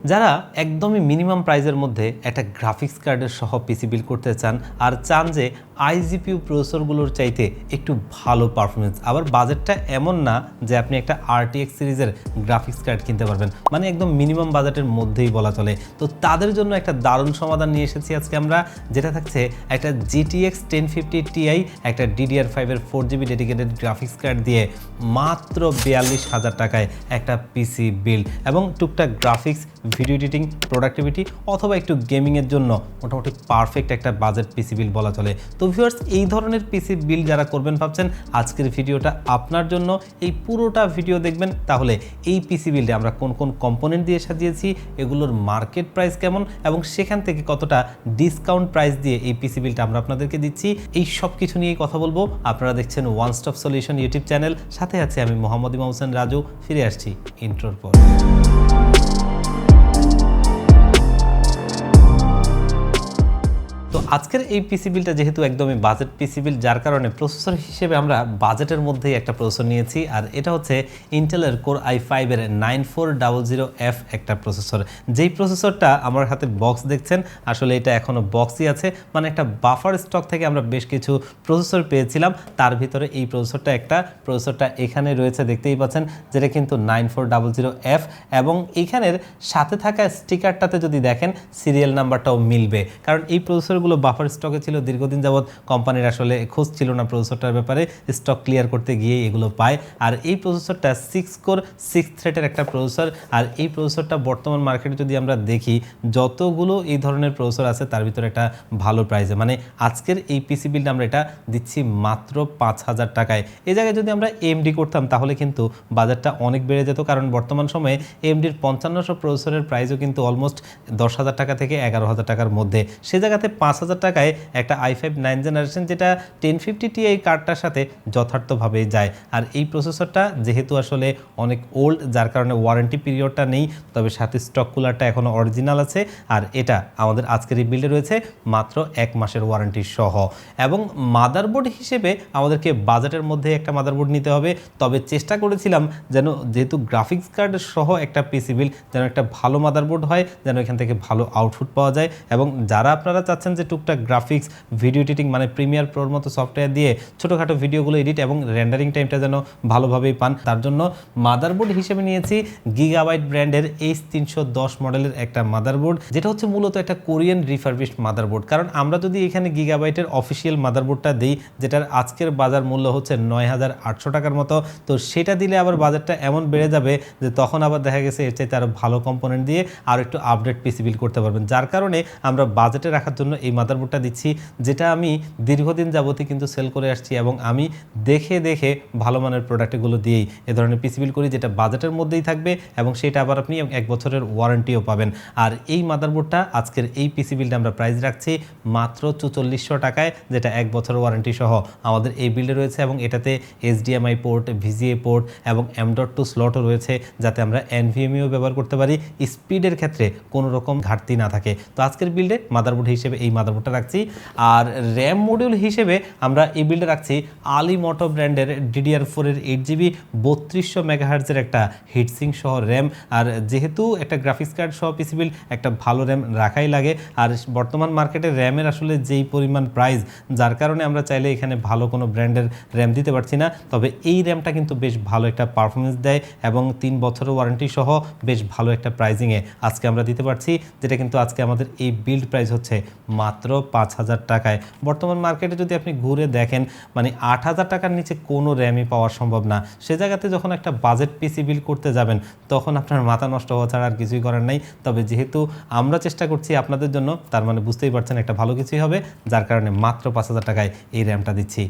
যারা একদমই মিনিমাম প্রাইসের মধ্যে একটা গ্রাফিক্স কার্ডের সহ পিসি বিল্ড করতে চান আর চান যে আইজিপিইউ প্রসেসরগুলোর চাইতে একটু ভালো পারফরমেন্স, আবার বাজেটটা এমন না যে আপনি একটা আরটিএক্স সিরিজের গ্রাফিক্স কার্ড কিনতে পারবেন, মানে একদম মিনিমাম বাজেটের মধ্যেই বলা চলে। তো তাদের জন্য একটা দারুণ সমাধান নিয়ে এসেছি আজকে আমরা, যেটা থাকছে একটা GTX 1050 Ti, একটা DDR5 এর 4GB ডেডিকেটেড গ্রাফিক্স কার্ড দিয়ে মাত্র 42,000 টাকায় একটা পিসি বিল্ড এবং টুকটাক গ্রাফিক্স, ভিডিও এডিটিং, প্রোডাক্টিভিটি অথবা একটু গেমিংয়ের জন্য মোটামুটি পারফেক্ট একটা বাজেট পিসি বিল্ড বলা চলে। তো ভিউয়ার্স, এই ধরনের পিসি বিল্ড যারা করবেন ভাবছেন, আজকের ভিডিওটা আপনার জন্য। এই পুরোটা ভিডিও দেখবেন, তাহলে এই পিসি বিল্ডে আমরা কোন কোন কম্পোনেন্ট দিয়ে সাজিয়েছি, এগুলোর মার্কেট প্রাইস কেমন এবং সেখান থেকে কতটা ডিসকাউন্ট প্রাইস দিয়ে এই পিসি বিল্ডটা আমরা আপনাদেরকে দিচ্ছি, এই সব কিছু নিয়েই কথা বলবো। আপনারা দেখছেন one stop solution YouTube channel, সাথে আছে আমি মোহাম্মদ ইমাম হোসেন রাজু। ফিরে আসছি ইন্ট্রোর পর। তো আজকের এই পিসি বিলটা যেহেতু একদমই বাজেট পিসি বিল, যার কারণে প্রসেসর হিসেবে আমরা বাজেটের মধ্যেই একটা প্রসেসর নিয়েছি, আর এটা হচ্ছে ইন্টেলের কোর i5 এর 9400F একটা প্রসেসর। যেই প্রসেসরটা আমার হাতে বক্স দেখছেন, আসলে এটা এখনো বক্সই আছে, মানে একটা বাফার স্টক থেকে আমরা বেশ কিছু প্রসেসর পেয়েছিলাম, তার ভিতরে এই প্রসেসরটা একটা। প্রসেসরটা এখানে রয়েছে, দেখতেই পাচ্ছেন, যেটা কিন্তু 9400F, এবং এইখানের সাথে থাকা স্টিকারটাতে যদি দেখেন সিরিয়াল নাম্বারটাও মিলবে, কারণ এই প্রসেসরগুলো বাফার স্টকে ছিল দীর্ঘদিন যাবৎ। কোম্পানির আসলে খোঁজ ছিল না প্রসেসরটার ব্যাপারে, স্টক ক্লিয়ার করতে গিয়ে এগুলো পায়। আর এই প্রসেসরটা 6 কোর 6 থ্রেডের একটা প্রসেসর, আর এই প্রসেসরটা বর্তমান মার্কেটে যদি আমরা দেখি, যতগুলো এই ধরনের প্রসেসর আছে তার ভিতরে একটা ভালো প্রাইসে, মানে আজকের এই পিসি বিলটা আমরা এটা দিচ্ছি মাত্র 5,000 টাকায়। এই জায়গায় যদি আমরা এমডি করতাম তাহলে কিন্তু বাজারটা অনেক বেড়ে যেত, কারণ বর্তমান সময়ে এমডির 5500 প্রসেসরের প্রাইসও কিন্তু অলমোস্ট 10,000 টাকা থেকে 11,000 টাকার মধ্যে। সে জায়গাতে 5,000 টাকায় একটা i5 9th জেনারেশন, যেটা 1050 Ti কার্ডটার সাথে যথার্থভাবেই যায়। আর এই প্রসেসরটা যেহেতু আসলে অনেক ওল্ড, যার কারণে ওয়ারেন্টি পিরিয়ডটা নেই, তবে সাথে স্টক কুলারটা এখনও অরিজিনাল আছে। আর এটা আমাদের আজকের এই বিল্ডে রয়েছে মাত্র 1 মাসের ওয়ারেন্টি সহ। এবং মাদারবোর্ড হিসেবে আমাদেরকে বাজেটের মধ্যে একটা মাদারবোর্ড নিতে হবে, তবে চেষ্টা করেছিলাম যেন, যেহেতু গ্রাফিক্স কার্ড সহ একটা পিসি বিল্ড, যেন একটা ভালো মাদারবোর্ড হয়, যেন এখান থেকে ভালো আউটপুট পাওয়া যায়। এবং যারা আপনারা চাচ্ছেন যে টুকটাক গ্রাফিক্স, ভিডিও এডিটিং, মানে প্রিমিয়ার প্রোর মতো সফটওয়্যার দিয়ে ছোটোখাটো ভিডিওগুলো এডিট এবং রেন্ডারিং টাইমটা যেন ভালোভাবেই পান, তার জন্য মাদারবোর্ড হিসেবে নিয়েছি গিগাবাইট ব্র্যান্ডের H310 মডেলের একটা মাদারবোর্ড, যেটা হচ্ছে মূলত একটা কোরিয়ান রিফারবিশড মাদারবোর্ড। কারণ আমরা যদি এখানে গিগাবাইটের অফিসিয়াল মাদারবোর্ডটা দিই, যেটার আজকের বাজার মূল্য হচ্ছে 9,800 টাকার মতো, তো সেটা দিলে আবার বাজারটা এমন বেড়ে যাবে যে তখন আবার দেখা গেছে এর চাইতে আরও ভালো কম্পোনেন্ট দিয়ে আর একটু আপডেট পিসি বিল্ড করতে পারবেন। যার কারণে আমরা বাজেটে রাখার জন্য এই মাদারবোর্ডটা দিচ্ছি, যেটা আমি দীর্ঘদিন যাবতই কিন্তু সেল করে আসছি, এবং আমি দেখে দেখে ভালো মানের প্রোডাক্টগুলো দিয়েই এ ধরনের পিসি বিল্ড করি, যেটা বাজেটের মধ্যেই থাকবে এবং সেটা আবার আপনি 1 বছরের ওয়ারেন্টিও পাবেন। আর এই মাদারবোর্ডটা আজকের এই পিসি বিল্ডে আমরা প্রাইস রাখছি মাত্র 4400 টাকায়, যেটা 1 বছরের ওয়ারেন্টি সহ আমাদের এই বিল্ডে রয়েছে। এবং এটাতে HDMI পোর্ট, VGA পোর্ট এবং M.2 স্লটও রয়েছে, যাতে আমরা NVMeও ব্যবহার করতে পারি, স্পিডের ক্ষেত্রে কোনো রকম ঘাটতি না থাকে। তো আজকের বিল্ডে মাদারবোর্ড হিসেবে এই মাদারবোর্ডটা রাখছি। আর র্যাম মডিউল হিসেবে আমরা এই বিল্ডে রাখছি আলিমটো ব্র্যান্ডের DDR4 এর 8GB 3200 মেগাহার্জের একটা হিটসিঙ্ক সহ র্যাম। আর যেহেতু একটা গ্রাফিক্স কার্ড সহ পিসি বিল্ড, একটা ভালো র্যাম রাখাই লাগে। আর বর্তমান মার্কেটে র্যামের আসলে যেই পরিমাণ প্রাইস, যার কারণে আমরা চাইলে এখানে ভালো কোনো ব্র্যান্ডের র্যাম দিতে পারছি না, তবে এই র্যামটা কিন্তু বেশ ভালো একটা পারফরমেন্স দেয় এবং 3 বছরের ওয়ারেন্টি সহ বেশ ভালো একটা প্রাইজিংয়ে আজকে আমরা দিতে পারছি, যেটা কিন্তু আজকে আমাদের এই বিল্ড প্রাইস হচ্ছে মাত্র 5,000 টাকায়। বর্তমান মার্কেটে যদি আপনি ঘুরে দেখেন, মানে 8,000 টাকার নিচে কোনো র্যামই পাওয়া সম্ভব না। সে জায়গাতে যখন একটা বাজেট পিসি বিল্ড করতে যাবেন, তখন আপনার মাথা নষ্ট হওয়া ছাড়া আর কিছুই করার নাই। তবে যেহেতু আমরা চেষ্টা করছি আপনাদের জন্য, তার মানে বুঝতেই পারছেন একটা ভালো কিছুই হবে, যার কারণে মাত্র 5,000 টাকায় এই র্যামটা দিচ্ছি।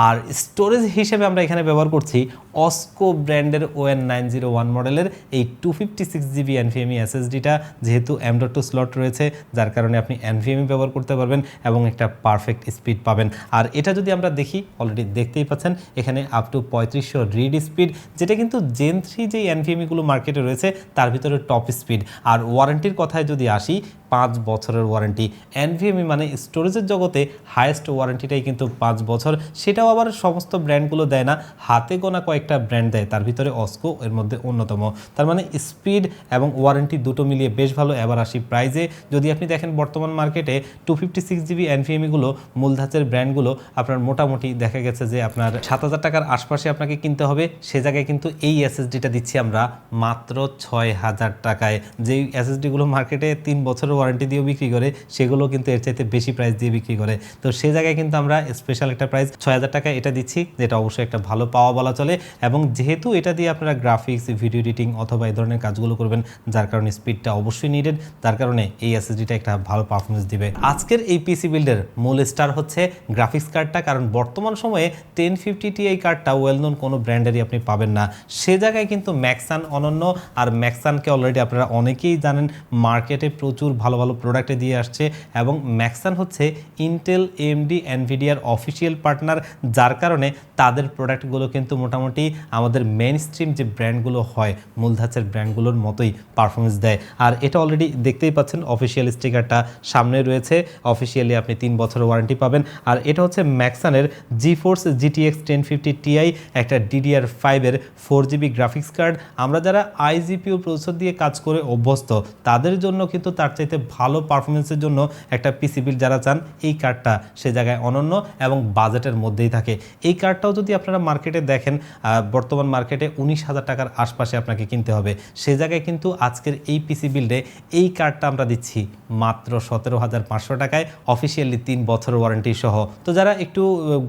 আর স্টোরেজ হিসেবে আমরা এখানে ব্যবহার করছি অস্কো ব্র্যান্ডের ON901 মডেলের এই 256GB NVMe SSDটা, যেহেতু M.2 স্লট রয়েছে, যার কারণে আপনি NVMe ব্যবহার করতে পারবেন এবং একটা পারফেক্ট স্পিড পাবেন। আর এটা যদি আমরা দেখি, অলরেডি দেখতেই পাচ্ছেন এখানে আপ টু 3500 রিড স্পিড, যেটা কিন্তু Gen 3 যেই NVMe গুলো মার্কেটে রয়েছে তার ভিতরে টপ স্পিড। আর ওয়ারেন্টির কথায় যদি আসি, 5 বছরের ওয়ারেন্টি। এনভিএমই মানে স্টোরেজের জগতে হাইয়েস্ট ওয়ারেন্টিটাই কিন্তু 5 বছর, সেটাও আবার সমস্ত ব্র্যান্ডগুলো দেয় না, হাতে গোনা কয়েকটা ব্র্যান্ড দেয়, তার ভিতরে অস্কো এর মধ্যে অন্যতম। তার মানে স্পিড এবং ওয়ারেন্টি দুটো মিলিয়ে বেশ ভালো। এবার আসি প্রাইজে। যদি আপনি দেখেন বর্তমান মার্কেটে 256GB এনভিএমইগুলো মূলধাঁচের ব্র্যান্ডগুলো আপনার মোটামুটি দেখা গেছে যে আপনার 7,000 টাকার আশপাশে আপনাকে কিনতে হবে। সে জায়গায় কিন্তু এই এসএসডিটা দিচ্ছি আমরা মাত্র 6,000 টাকায়। যেই এসএসডিগুলো মার্কেটে 3 বছরের ওয়ারেন্টি দিয়েও বিক্রি করে, সেগুলো কিন্তু এর চাইতে বেশি প্রাইস দিয়ে বিক্রি করে। তো সে জায়গায় কিন্তু আমরা স্পেশাল একটা প্রাইস 6,000 টাকা এটা দিচ্ছি, যেটা অবশ্যই একটা ভালো পাওয়া বলা চলে। এবং যেহেতু এটা দিয়ে আপনারা গ্রাফিক্স, ভিডিও এডিটিং অথবা এই ধরনের কাজগুলো করবেন, যার কারণে স্পিডটা অবশ্যই নিডেড, তার কারণে এই এসএসডিটা একটা ভালো পারফরমেন্স দিবে। আজকের এই পিসি বিল্ডের মূল স্টার হচ্ছে গ্রাফিক্স কার্ডটা, কারণ বর্তমান সময়ে 1050 Ti কার্ডটা ওয়েল নোন কোনো ব্র্যান্ডেরই আপনি পাবেন না। সে জায়গায় কিন্তু ম্যাক্সান অনন্য, আর ম্যাক্সানকে অলরেডি আপনারা অনেকেই জানেন মার্কেটে প্রচুর ভালো ভালো প্রোডাক্টে দিয়ে আসছে। এবং ম্যাক্সান হচ্ছে ইন্টেল, এএমডি, এনভিডিয়ার অফিসিয়াল পার্টনার, যার কারণে তাদের প্রোডাক্টগুলো কিন্তু মোটামুটি আমাদের মেইন স্ট্রিম যে ব্র্যান্ডগুলো হয় মূলধাঁচের ব্র্যান্ডগুলোর মতোই পারফরমেন্স দেয়। আর এটা অলরেডি দেখতেই পাচ্ছেন, অফিসিয়াল স্টিকারটা সামনে রয়েছে, অফিসিয়ালি আপনি 3 বছরের ওয়ারেন্টি পাবেন। আর এটা হচ্ছে ম্যাক্সানের জিফোর্স GTX 1050 Ti, একটা DDR5-এর 4GB গ্রাফিক্স কার্ড। আমরা যারা iGPU প্রসেসর দিয়ে কাজ করে অভ্যস্ত, তাদের জন্য কিন্তু তার চাইতে ভালো পারফরমেন্সের জন্য একটা পিসি বিল্ড যারা চান, এই কার্ডটা সে জায়গায় অনন্য এবং বাজেটের মধ্যেই থাকে। এই কার্ডটাও যদি আপনারা মার্কেটে দেখেন, বর্তমান মার্কেটে 19,000 টাকার আশপাশে আপনাকে কিনতে হবে। সে জায়গায় কিন্তু আজকের এই পিসি বিল্ডে এই কার্ডটা আমরা দিচ্ছি মাত্র 17,500 টাকায়, অফিসিয়ালি 3 বছরের ওয়ারেন্টি সহ। তো যারা একটু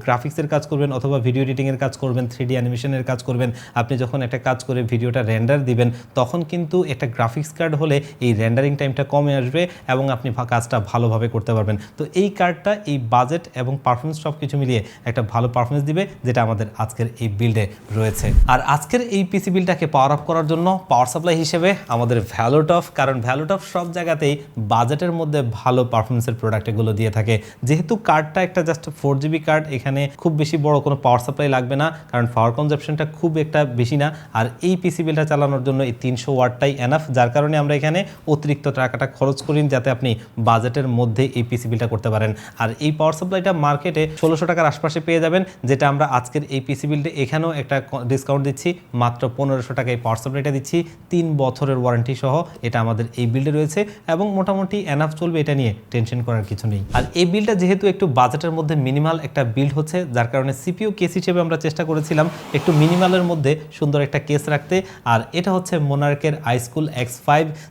গ্রাফিক্সের কাজ করবেন অথবা ভিডিও এডিটিংয়ের কাজ করবেন, 3D অ্যানিমেশনের কাজ করবেন, আপনি যখন একটা কাজ করে ভিডিওটা রেন্ডার দিবেন, তখন কিন্তু একটা গ্রাফিক্স কার্ড হলে এই রেন্ডারিং টাইমটা কমে আসবে এবং আপনি কাজটা ভালোভাবে করতে পারবেন। তো এই কার্ডটা এই বাজেট এবং পারফরমেন্স সব কিছু মিলিয়ে একটা ভালো পারফরমেন্স দিবে, যেটা আমাদের আজকের এই বিল্ডে রয়েছে। আর আজকের এই পিসি বিল্ডটাকে পাওয়ার আপ করার জন্য পাওয়ার সাপ্লাই হিসেবে আমাদের ভ্যালুটফ, কারণ ভ্যালুটফ সব জায়গাতেই বাজেটের মধ্যে ভালো পারফরমেন্সের প্রোডাক্টগুলো দিয়ে থাকে। যেহেতু কার্ডটা একটা জাস্ট 4GB কার্ড, এখানে খুব বেশি বড় কোনো পাওয়ার সাপ্লাই লাগবে না, কারণ পাওয়ার কনজাম্পশনটা খুব একটা বেশি না। আর এই পিসি বিলটা চালানোর জন্য এই 300 ওয়াটটাই এনাফ, যার কারণে আমরা এখানে অতিরিক্ত টাকাটা খরচ করি, যাতে আপনি বাজেটের মধ্যে এই পিসি বিলটা করতে পারেন। আর এই পাওয়ার সাপ্লাইটা মার্কেটে 1600 টাকার আশপাশে পেয়ে যাবেন, যেটা আমরা আজকের এই পিসি বিলটা এখানেও একটা ডিসকাউন্ট দিচ্ছি, মাত্র 1500 টাকায় এই পাওয়ার সাপ্লাইটা দিচ্ছি 3 বছরের ওয়ারেন্টি সহ। এটা আমাদের এই বিল্ডে রয়েছে এবং মোটামুটি এনাফ চলবে, এটা নিয়ে টেনশন করার কিছু নেই। আর এই বিলটা যেহেতু একটু বাজেটের মধ্যে মিনিমাল একটা বিল্ড হচ্ছে, যার কারণে সিপিইউ কেস হিসেবে আমরা চেষ্টা করেছিলাম একটু মিনিমালের মধ্যে সুন্দর একটা কেস রাখতে। আর এটা হচ্ছে মোনার্কের আইস্কুল X5,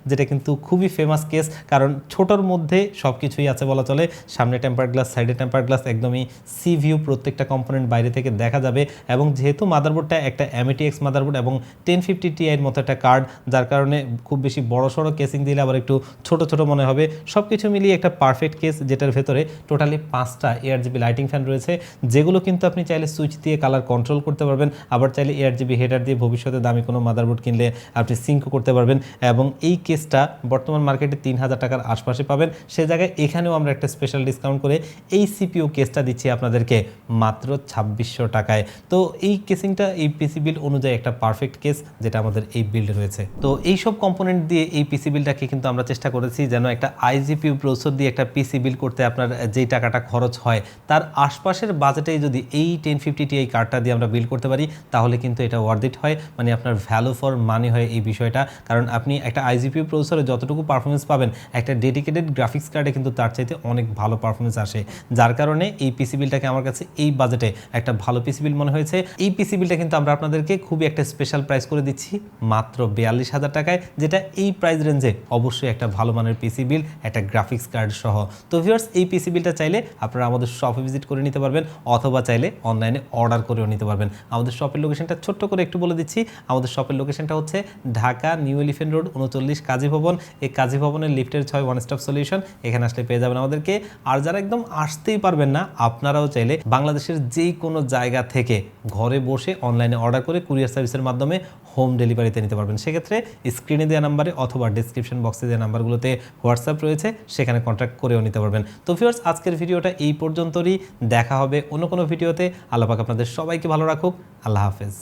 যেটা কিন্তু খুবই ফেমাস কেস, কারণ ছোটোর মধ্যে সব কিছুই আছে বলা চলে। সামনে টেম্পার গ্লাস, সাইডে টেম্পার গ্লাস, একদমই সি ভিউ, প্রত্যেকটা কম্পোনেন্ট বাইরে থেকে দেখা যাবে। এবং যেহেতু মাদারবোর্ডটা একটা MATX মাদারবোর্ড এবং 1050 Ti এর মতো একটা কার্ড, যার কারণে খুব বেশি বড় সড়ো কেসিং দিলে আবার একটু ছোট ছোট মনে হবে। সব কিছু মিলিয়ে একটা পারফেক্ট কেস, যেটার ভেতরে টোটালি 5টা ARGB লাইটিং ফ্যান রয়েছে, যেগুলো কিন্তু আপনি চাইলে সুইচ দিয়ে কালার কন্ট্রোল করতে পারবেন। আবার চাইলে ARGB হেডার দিয়ে ভবিষ্যতে দামি কোনো মাদারবোর্ড কিনলে আপনি সিঙ্কও করতে পারবেন। এবং এই কেসটা বর্তমান মার্কেটে 3000 টাকার আশপাশে পাবেন। সে জায়গায় এখানেও আমরা একটা স্পেশাল ডিসকাউন্ট করে এই সিপিইউ কেসটা দিচ্ছি আপনাদেরকে মাত্র 2600 টাকায়। তো এই কেসিংটা এই পিসি বিল্ড অনুযায়ী একটা পারফেক্ট কেস, যেটা আমাদের এই বিল্ডে রয়েছে। তো এই সব কম্পোনেন্ট দিয়ে এই পিসি বিল্ডটাকে কিন্তু আমরা চেষ্টা করেছি যেন একটা iGPU প্রসেসর দিয়ে একটা পিসি বিল্ড করতে আপনার যেই টাকাটা খরচ হয়, তার আশপাশের বাজেটে যদি এই 1050 Ti কার্ডটা দিয়ে আমরা বিল্ড করতে পারি, তাহলে কিন্তু এটা ওয়ার্থ ইট হয়, মানে আপনার ভ্যালু ফর মানি হয় এই বিষয়টা। কারণ আপনি একটা iGPU প্রসেসরে যতটুকু পারফরমেন্স পাবেন, একটা ডেডিকেটেড গ্রাফিক্স কার্ডে কিন্তু তার চাইতে অনেক ভালো পারফরমেন্স আসে, যার কারণে এই পিসি বিলটাকে আমার কাছে এই বাজেটে একটা ভালো পিসি বিল মনে হয়েছে। এই পিসি বিলটা কিন্তু আমরা আপনাদেরকে খুবই একটা স্পেশাল প্রাইস করে দিচ্ছি মাত্র 42,000 টাকায়, যেটা এই প্রাইস রেঞ্জে অবশ্যই একটা ভালো মানের পিসি বিল, একটা গ্রাফিক্স কার্ড সহ। তো ভিউয়ার্স, এই পিসি বিলটা চাইলে আপনারা আমাদের শপে ভিজিট করে নিতে পারবেন, অথবা চাইলে অনলাইনে অর্ডার করেও নিতে পারবেন। আমাদের শপের লোকেশনটা ছোট্ট করে একটু বলে দিচ্ছি। আমাদের শপের লোকেশনটা হচ্ছে ঢাকা নিউ এলিফ্যান্ট রোড 39 কাজী ভবন। এই কাজী ভবনের লিফটের 6 ওয়ান স্টপ সলিউশন, এখানে আসলে পেয়ে যাবেন আমাদেরকে। আর যারা একদম আসতেই পারবেন না, আপনারাও চাইলে বাংলাদেশের যেই কোনো জায়গা থেকে ঘরে বসে অনলাইনে অর্ডার করে কুরিয়ার সার্ভিসের মাধ্যমে হোম ডেলিভারিতে নিতে পারবেন। সেক্ষেত্রে স্ক্রিনে দেওয়া নাম্বারে অথবা ডিসক্রিপশন বক্সে দেওয়া নাম্বারগুলোতে হোয়াটসঅ্যাপ রয়েছে, সেখানে কন্ট্যাক্ট করেও নিতে পারবেন। তো ভিউয়ার্স, আজকের ভিডিওটা এই পর্যন্তই। দেখা হবে অন্য কোনো ভিডিওতে। আল্লাহ পাক আপনাদের সবাইকে ভালো রাখুক। আল্লাহ হাফেজ।